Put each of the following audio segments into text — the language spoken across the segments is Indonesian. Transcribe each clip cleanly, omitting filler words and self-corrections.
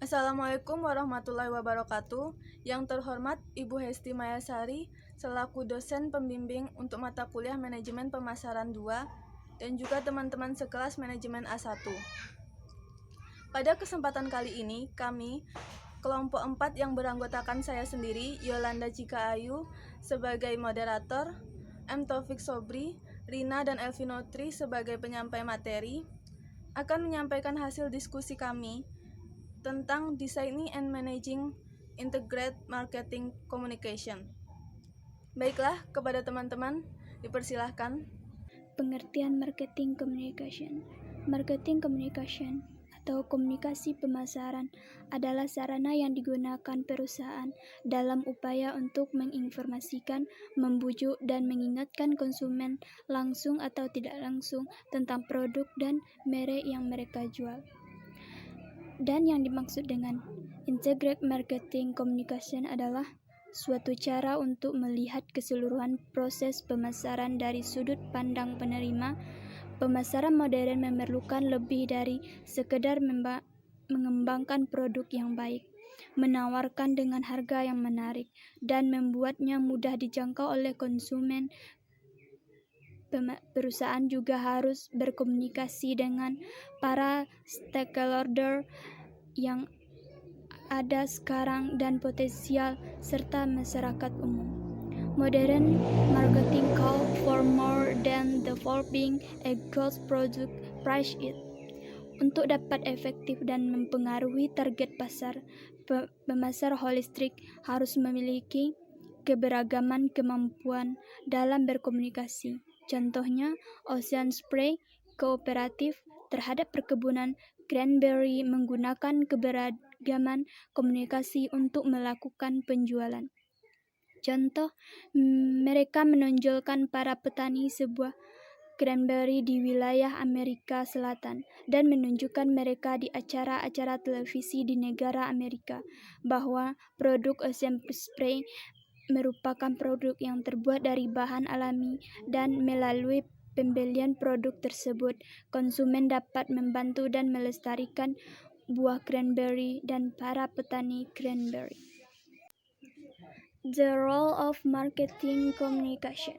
Assalamualaikum warahmatullahi wabarakatuh. Yang terhormat Ibu Hesti Mayasari selaku dosen pembimbing untuk mata kuliah Manajemen Pemasaran 2 dan juga teman-teman sekelas Manajemen A1. Pada kesempatan kali ini, kami kelompok 4 yang beranggotakan saya sendiri, Yolanda Cika Ayu sebagai moderator, M. Taufik Sobri, Rina dan Elvinotri sebagai penyampai materi, akan menyampaikan hasil diskusi kami tentang Designing and Managing Integrated Marketing Communication. Baiklah, kepada teman-teman, dipersilahkan. Pengertian marketing communication. Marketing communication atau komunikasi pemasaran adalah sarana yang digunakan perusahaan dalam upaya untuk menginformasikan, membujuk, dan mengingatkan konsumen langsung atau tidak langsung tentang produk dan merek yang mereka jual. Dan yang dimaksud dengan integrated marketing communication adalah suatu cara untuk melihat keseluruhan proses pemasaran dari sudut pandang penerima. Pemasaran modern memerlukan lebih dari sekedar mengembangkan produk yang baik, menawarkan dengan harga yang menarik, dan membuatnya mudah dijangkau oleh konsumen. Perusahaan juga harus berkomunikasi dengan para stakeholder yang ada sekarang dan potensial serta masyarakat umum. Modern marketing call for more than developing a good product, price it. Untuk dapat efektif dan mempengaruhi target pasar, pemasar holistik harus memiliki keberagaman kemampuan dalam berkomunikasi. Contohnya, Ocean Spray Kooperatif terhadap perkebunan cranberry menggunakan keberagaman komunikasi untuk melakukan penjualan. Contoh, mereka menonjolkan para petani sebuah cranberry di wilayah Amerika Selatan dan menunjukkan mereka di acara-acara televisi di negara Amerika bahwa produk Ocean Spray merupakan produk yang terbuat dari bahan alami dan melalui pembelian produk tersebut, konsumen dapat membantu dan melestarikan buah cranberry dan para petani cranberry. The role of marketing communication.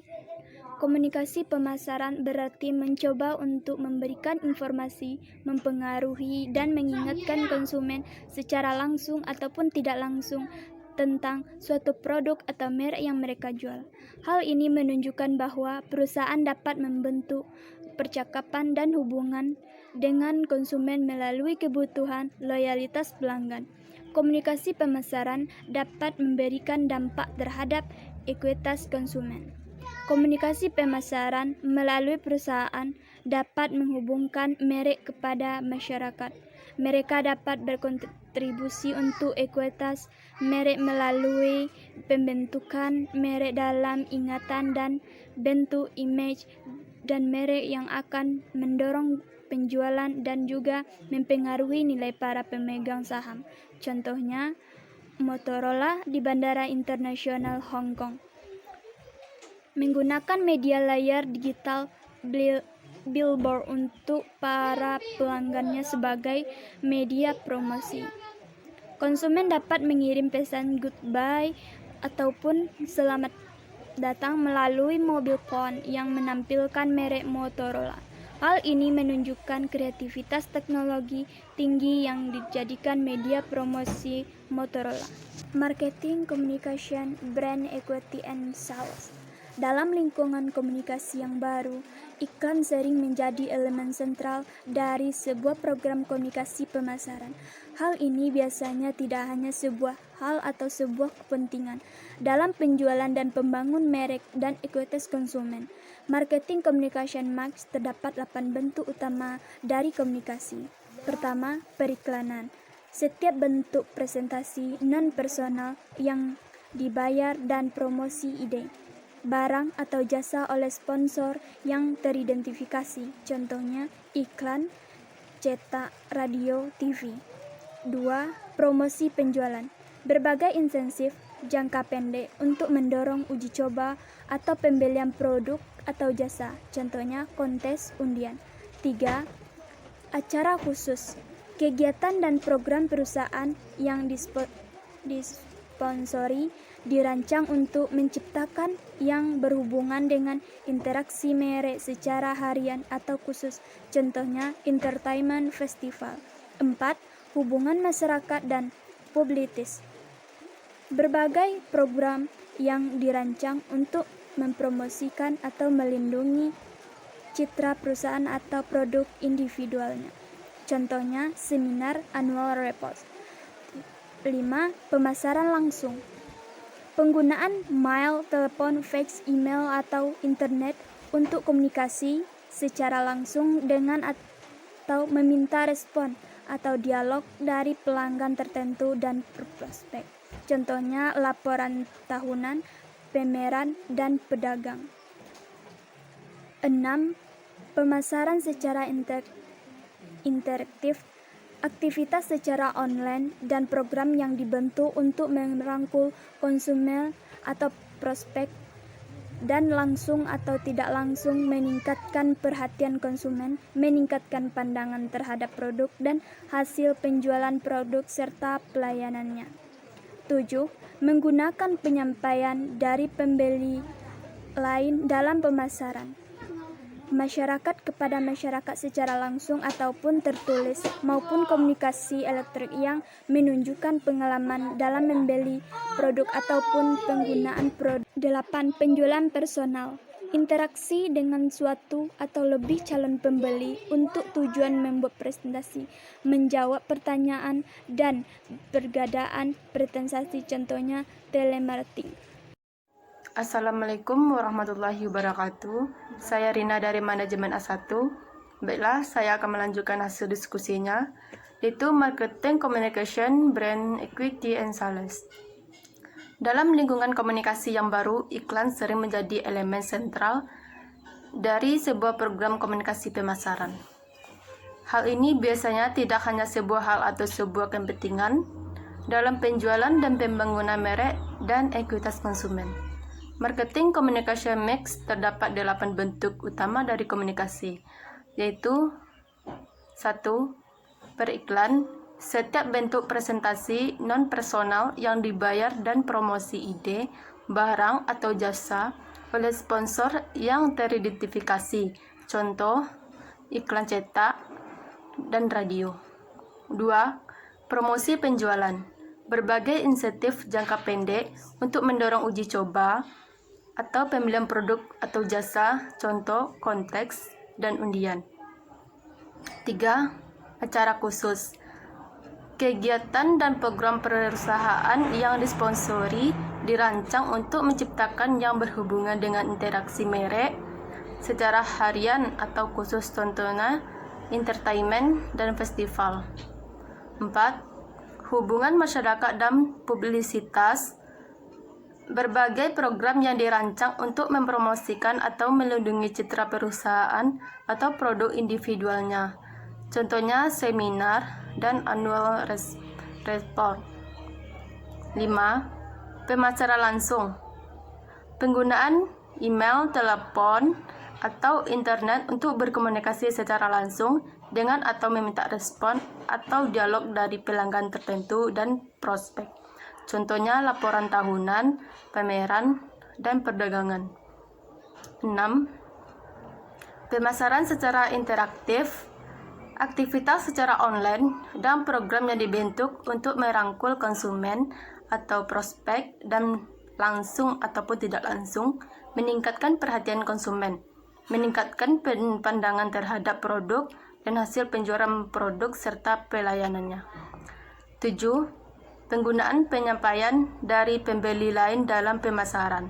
Komunikasi pemasaran berarti mencoba untuk memberikan informasi, mempengaruhi, dan mengingatkan konsumen secara langsung ataupun tidak langsung tentang suatu produk atau merek yang mereka jual. Hal ini menunjukkan bahwa perusahaan dapat membentuk percakapan dan hubungan dengan konsumen melalui kebutuhan loyalitas pelanggan. Komunikasi pemasaran dapat memberikan dampak terhadap ekuitas konsumen. Komunikasi pemasaran melalui perusahaan dapat menghubungkan merek kepada masyarakat. Mereka dapat berkontribusi untuk ekuitas merek melalui pembentukan merek dalam ingatan dan bentuk image dan merek yang akan mendorong penjualan dan juga mempengaruhi nilai para pemegang saham. Contohnya, Motorola di Bandara Internasional Hong Kong menggunakan media layar digital billboard untuk para pelanggannya sebagai media promosi. Konsumen dapat mengirim pesan goodbye ataupun selamat datang melalui mobil phone yang menampilkan merek Motorola. Hal ini menunjukkan kreativitas teknologi tinggi yang dijadikan media promosi Motorola. Marketing, communication, brand equity, and sales. Dalam lingkungan komunikasi yang baru, iklan sering menjadi elemen sentral dari sebuah program komunikasi pemasaran. Hal ini biasanya tidak hanya sebuah hal atau sebuah kepentingan dalam penjualan dan pembangun merek dan ekuitas konsumen. Marketing communication marks terdapat 8 bentuk utama dari komunikasi. Pertama, periklanan. Setiap bentuk presentasi non-personal yang dibayar dan promosi ide, barang atau jasa oleh sponsor yang teridentifikasi, contohnya iklan, cetak, radio, TV. 2. Promosi penjualan. Berbagai insentif jangka pendek untuk mendorong uji coba atau pembelian produk atau jasa, contohnya kontes undian. 3. Acara khusus, Kegiatan dan program perusahaan yang disponsori dirancang untuk menciptakan yang berhubungan dengan interaksi merek secara harian atau khusus, contohnya entertainment festival. 4. Hubungan masyarakat dan publisitas. Berbagai program yang dirancang untuk mempromosikan atau melindungi citra perusahaan atau produk individualnya. Contohnya seminar, annual report. 5. Pemasaran langsung. Penggunaan mail, telepon, fax, email, atau internet untuk komunikasi secara langsung dengan atau meminta respon atau dialog dari pelanggan tertentu dan prospek. Contohnya laporan tahunan, pameran, dan pedagang. 6. Pemasaran secara interaktif. Aktivitas secara online dan program yang dibentuk untuk merangkul konsumen atau prospek dan langsung atau tidak langsung meningkatkan perhatian konsumen, meningkatkan pandangan terhadap produk dan hasil penjualan produk serta pelayanannya. 7. Menggunakan penyampaian dari pembeli lain dalam pemasaran. Masyarakat kepada masyarakat secara langsung ataupun tertulis maupun komunikasi elektronik yang menunjukkan pengalaman dalam membeli produk ataupun penggunaan produk. 8. Penjualan personal. Interaksi dengan suatu atau lebih calon pembeli untuk tujuan membuat presentasi, menjawab pertanyaan, dan pergadaan presentasi, contohnya telemarketing. Assalamualaikum warahmatullahi wabarakatuh. Saya Rina dari Manajemen A1. Baiklah, saya akan melanjutkan hasil diskusinya, yaitu Marketing Communication, Brand Equity, and Sales. Dalam lingkungan komunikasi yang baru, iklan sering menjadi elemen sentral dari sebuah program komunikasi pemasaran. Hal ini biasanya tidak hanya sebuah hal atau sebuah kepentingan dalam penjualan dan pembangunan merek dan ekuitas konsumen. Marketing Communication Mix terdapat 8 bentuk utama dari komunikasi, yaitu 1. Periklan. Setiap bentuk presentasi non-personal yang dibayar dan promosi ide, barang atau jasa oleh sponsor yang teridentifikasi, contoh iklan cetak dan radio. 2. Promosi penjualan. Berbagai insentif jangka pendek untuk mendorong uji coba atau pembelian produk atau jasa, contoh konteks dan undian. 3. Acara khusus. Kegiatan dan program perusahaan yang disponsori dirancang untuk menciptakan yang berhubungan dengan interaksi merek secara harian atau khusus, contohnya entertainment dan festival. 4. Hubungan masyarakat dan publisitas. Berbagai program yang dirancang untuk mempromosikan atau melindungi citra perusahaan atau produk individualnya, contohnya seminar dan annual report. 5. Pemasaran langsung. Penggunaan email, telepon, atau internet untuk berkomunikasi secara langsung dengan atau meminta respon atau dialog dari pelanggan tertentu dan prospek, contohnya laporan tahunan, pameran, dan perdagangan. 6. Pemasaran secara interaktif. Aktivitas secara online dan program yang dibentuk untuk merangkul konsumen atau prospek dan langsung ataupun tidak langsung meningkatkan perhatian konsumen, meningkatkan pandangan terhadap produk dan hasil penjualan produk serta pelayanannya. 7. Penggunaan penyampaian dari pembeli lain dalam pemasaran.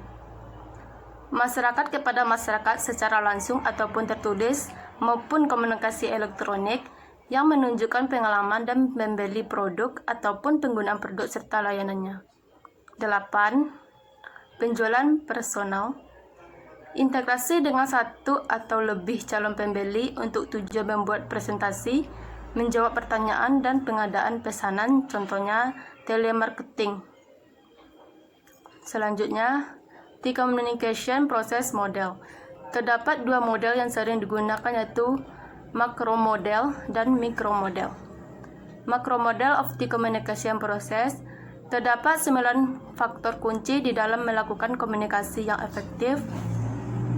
Masyarakat kepada masyarakat secara langsung ataupun tertulis maupun komunikasi elektronik yang menunjukkan pengalaman dan membeli produk ataupun penggunaan produk serta layanannya. 8. Penjualan personal. Integrasi dengan satu atau lebih calon pembeli untuk tujuan membuat presentasi, menjawab pertanyaan dan pengadaan pesanan, contohnya telemarketing. Selanjutnya, the communication process model. Terdapat 2 model yang sering digunakan, yaitu makro model dan mikro model. Macro Model of the Communication Process. Terdapat 9 faktor kunci di dalam melakukan komunikasi yang efektif.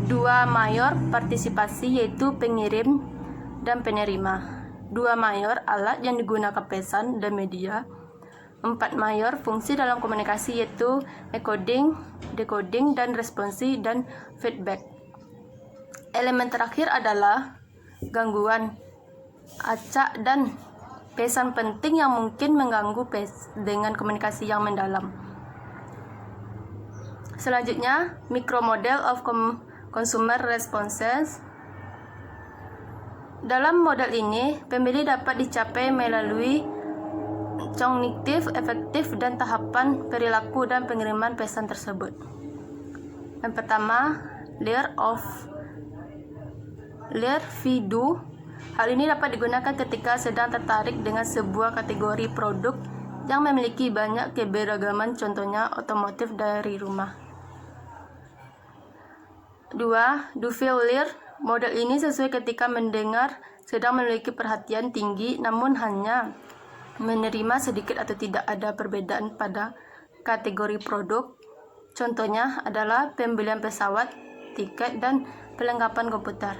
2 mayor partisipasi, yaitu pengirim dan penerima. 2 mayor alat yang digunakan pesan dan media. 4 mayor fungsi dalam komunikasi, yaitu encoding, decoding, dan responsi dan feedback. Elemen terakhir adalah gangguan, acak, dan pesan penting yang mungkin mengganggu dengan komunikasi yang mendalam. Selanjutnya, Micro Model of Consumer Responses. Dalam model ini, pembeli dapat dicapai melalui kognitif, efektif, dan tahapan perilaku dan pengiriman pesan tersebut. Yang pertama, layer view. Hal ini dapat digunakan ketika sedang tertarik dengan sebuah kategori produk yang memiliki banyak keberagaman, contohnya otomotif dari rumah. 2. Dufil layer. Model ini sesuai ketika mendengar sedang memiliki perhatian tinggi namun hanya menerima sedikit atau tidak ada perbedaan pada kategori produk. Contohnya adalah pembelian pesawat, tiket, dan perlengkapan komputer.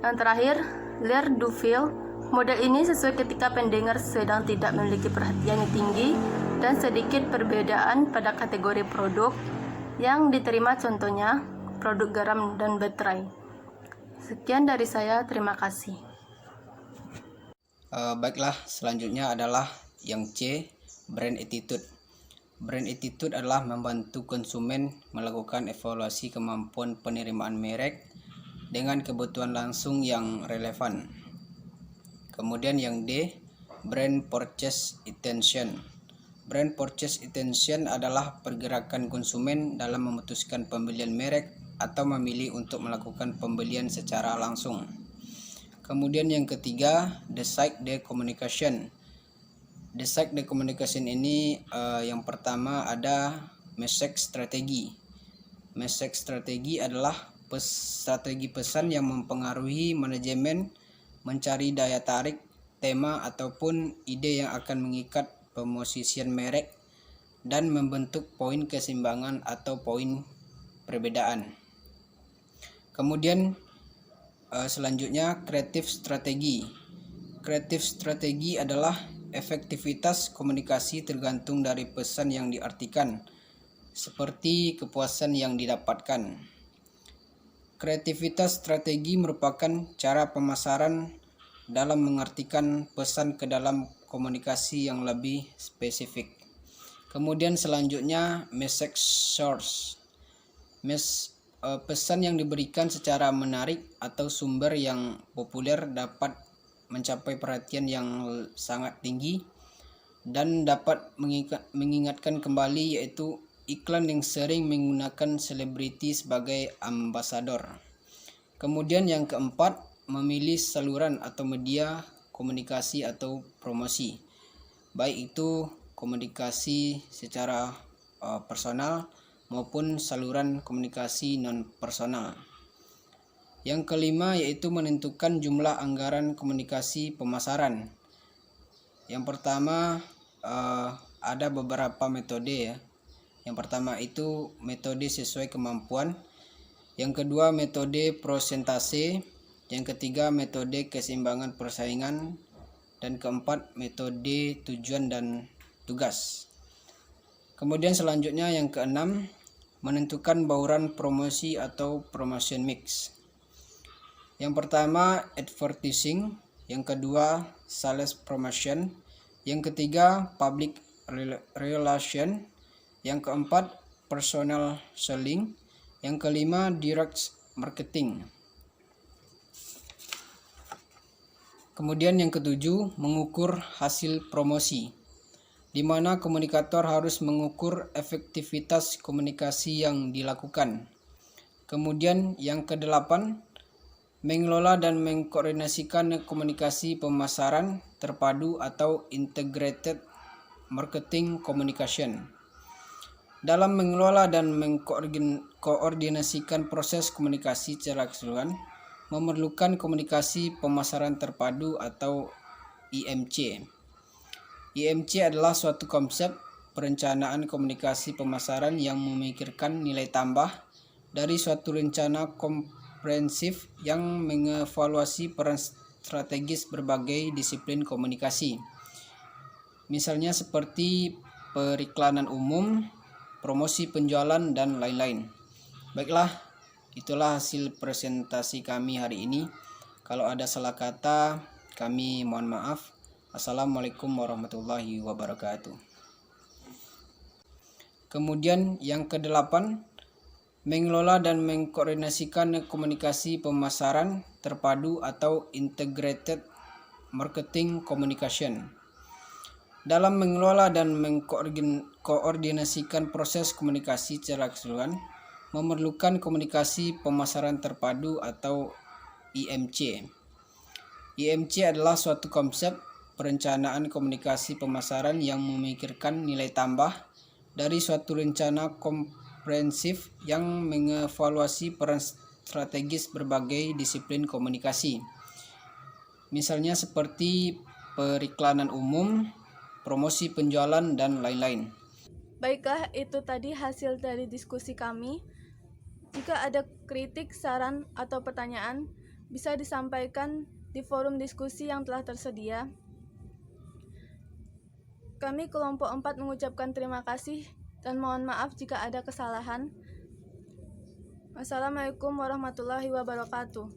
Yang terakhir, layer Dufil. Model ini sesuai ketika pendengar sedang tidak memiliki perhatian yang tinggi dan sedikit perbedaan pada kategori produk yang diterima, contohnya produk garam dan baterai. Sekian dari saya, terima kasih. Baiklah, selanjutnya adalah yang C, brand attitude. Brand attitude adalah membantu konsumen melakukan evaluasi kemampuan penerimaan merek dengan kebutuhan langsung yang relevan. Kemudian yang D, brand purchase intention. Brand purchase intention adalah pergerakan konsumen dalam memutuskan pembelian merek atau memilih untuk melakukan pembelian secara langsung. Kemudian yang ketiga, decide the communication. Decide the communication ini yang pertama ada message strategy. Message strategy adalah strategi pesan yang mempengaruhi manajemen, mencari daya tarik, tema ataupun ide yang akan mengikat pemosisian merek dan membentuk poin keseimbangan atau poin perbedaan. Kemudian selanjutnya creative strategy. Creative strategy adalah efektivitas komunikasi tergantung dari pesan yang diartikan, seperti kepuasan yang didapatkan. Kreativitas strategi merupakan cara pemasaran dalam mengartikan pesan ke dalam komunikasi yang lebih spesifik. Kemudian selanjutnya message source. Pesan yang diberikan secara menarik atau sumber yang populer dapat mencapai perhatian yang sangat tinggi dan dapat mengingatkan kembali, yaitu iklan yang sering menggunakan selebriti sebagai ambasador. Kemudian yang keempat, memilih saluran atau media komunikasi atau promosi, baik itu komunikasi secara personal maupun saluran komunikasi non-personal. Yang kelima yaitu menentukan jumlah anggaran komunikasi pemasaran. Yang pertama ada beberapa metode ya. Yang pertama itu metode sesuai kemampuan. Yang kedua metode prosentase. Yang ketiga metode keseimbangan persaingan. Dan keempat metode tujuan dan tugas. Kemudian selanjutnya yang keenam, menentukan bauran promosi atau promotion mix. Yang pertama advertising, yang kedua sales promotion, yang ketiga public relation, yang keempat personal selling, yang kelima direct marketing. Kemudian yang ketujuh, mengukur hasil promosi, di mana komunikator harus mengukur efektivitas komunikasi yang dilakukan. Kemudian yang kedelapan, mengelola dan mengkoordinasikan komunikasi pemasaran terpadu atau integrated marketing communication. Dalam mengelola dan mengkoordinasikan proses komunikasi secara keseluruhan, memerlukan komunikasi pemasaran terpadu atau IMC. IMC adalah suatu konsep perencanaan komunikasi pemasaran yang memikirkan nilai tambah dari suatu rencana komprehensif yang mengevaluasi peran strategis berbagai disiplin komunikasi. Misalnya seperti periklanan umum, promosi penjualan, dan lain-lain. Baiklah, itulah hasil presentasi kami hari ini. Kalau ada salah kata, kami mohon maaf. Assalamualaikum warahmatullahi wabarakatuh. Kemudian yang ke-8, mengelola dan mengkoordinasikan komunikasi pemasaran terpadu atau integrated marketing communication. Dalam mengelola dan mengkoordinasikan proses komunikasi secara keseluruhan, memerlukan komunikasi pemasaran terpadu atau IMC. IMC adalah suatu konsep perencanaan komunikasi pemasaran yang memikirkan nilai tambah dari suatu rencana komprehensif yang mengevaluasi peran strategis berbagai disiplin komunikasi. Misalnya seperti periklanan umum, promosi penjualan, dan lain-lain. Baiklah, itu tadi hasil dari diskusi kami. Jika ada kritik, saran, atau pertanyaan, bisa disampaikan di forum diskusi yang telah tersedia. Kami kelompok 4 mengucapkan terima kasih dan mohon maaf jika ada kesalahan. Wassalamualaikum warahmatullahi wabarakatuh.